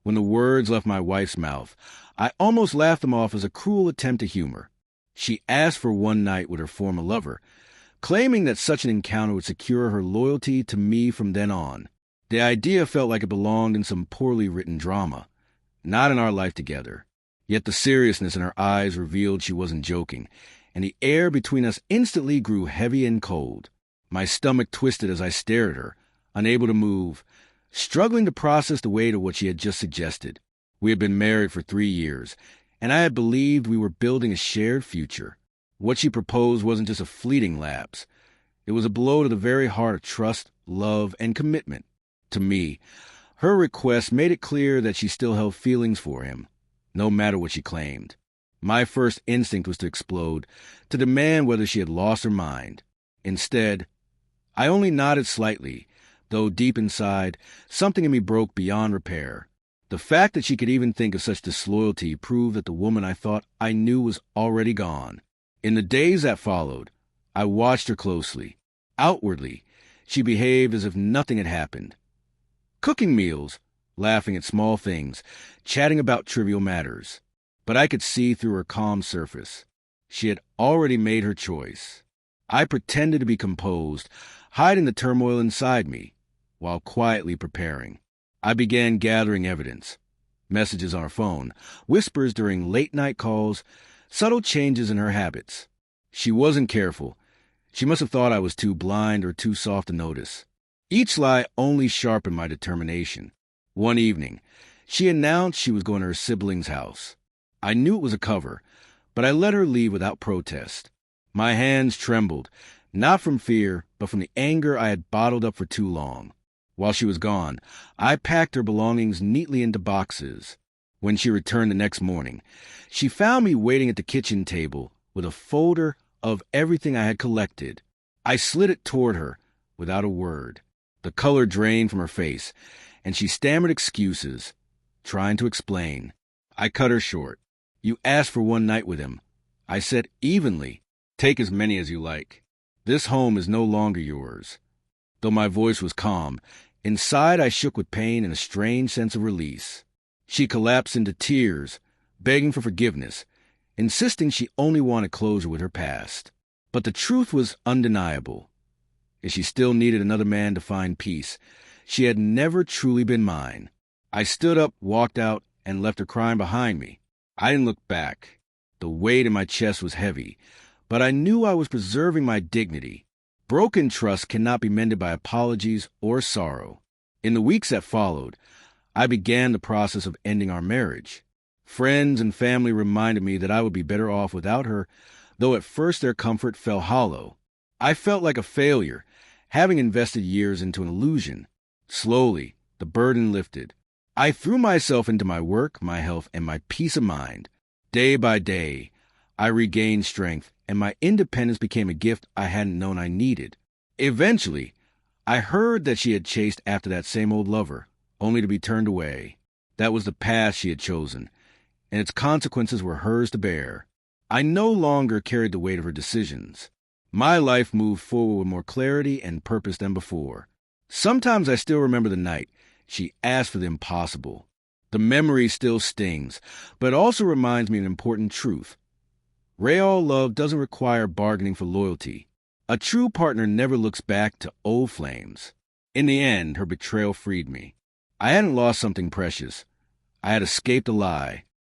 When the words left my wife's mouth, I almost laughed them off as a cruel attempt at humor. She asked for one night with her former lover, claiming that such an encounter would secure her loyalty to me from then on. The idea felt like it belonged in some poorly written drama, not in our life together. Yet the seriousness in her eyes revealed she wasn't joking, and the air between us instantly grew heavy and cold. My stomach twisted as I stared at her, unable to move, struggling to process the weight of what she had just suggested. We had been married for 3 years, and I had believed we were building a shared future. What she proposed wasn't just a fleeting lapse. It was a blow to the very heart of trust, love, and commitment. To me, her request made it clear that she still held feelings for him, no matter what she claimed. My first instinct was to explode, to demand whether she had lost her mind. Instead, I only nodded slightly, though deep inside, something in me broke beyond repair. The fact that she could even think of such disloyalty proved that the woman I thought I knew was already gone. In the days that followed, I watched her closely. Outwardly, she behaved as if nothing had happened. Cooking meals, laughing at small things, chatting about trivial matters. But I could see through her calm surface. She had already made her choice. I pretended to be composed, hiding the turmoil inside me, while quietly preparing. I began gathering evidence. Messages on her phone, whispers during late-night calls, subtle changes in her habits. She wasn't careful. She must have thought I was too blind or too soft to notice. Each lie only sharpened my determination. One evening, she announced she was going to her sibling's house. I knew it was a cover, but I let her leave without protest. My hands trembled, not from fear, but from the anger I had bottled up for too long. While she was gone, I packed her belongings neatly into boxes. When she returned the next morning, she found me waiting at the kitchen table with a folder of everything I had collected. I slid it toward her without a word. The color drained from her face, and she stammered excuses, trying to explain. I cut her short. You asked for one night with him. I said evenly, take as many as you like. This home is no longer yours. Though my voice was calm, inside I shook with pain and a strange sense of release. She collapsed into tears, begging for forgiveness, insisting she only wanted closure with her past. But the truth was undeniable. If she still needed another man to find peace, she had never truly been mine. I stood up, walked out, and left her crying behind me. I didn't look back. The weight in my chest was heavy, but I knew I was preserving my dignity. Broken trust cannot be mended by apologies or sorrow. In the weeks that followed, I began the process of ending our marriage. Friends and family reminded me that I would be better off without her, though at first their comfort fell hollow. I felt like a failure, having invested years into an illusion. Slowly, the burden lifted. I threw myself into my work, my health, and my peace of mind. Day by day, I regained strength, and my independence became a gift I hadn't known I needed. Eventually, I heard that she had chased after that same old lover, only to be turned away. That was the path she had chosen, and its consequences were hers to bear. I no longer carried the weight of her decisions. My life moved forward with more clarity and purpose than before. Sometimes I still remember the night she asked for the impossible. The memory still stings, but it also reminds me of an important truth. Real love doesn't require bargaining for loyalty. A true partner never looks back to old flames. In the end, her betrayal freed me. I hadn't lost something precious. I had escaped a lie,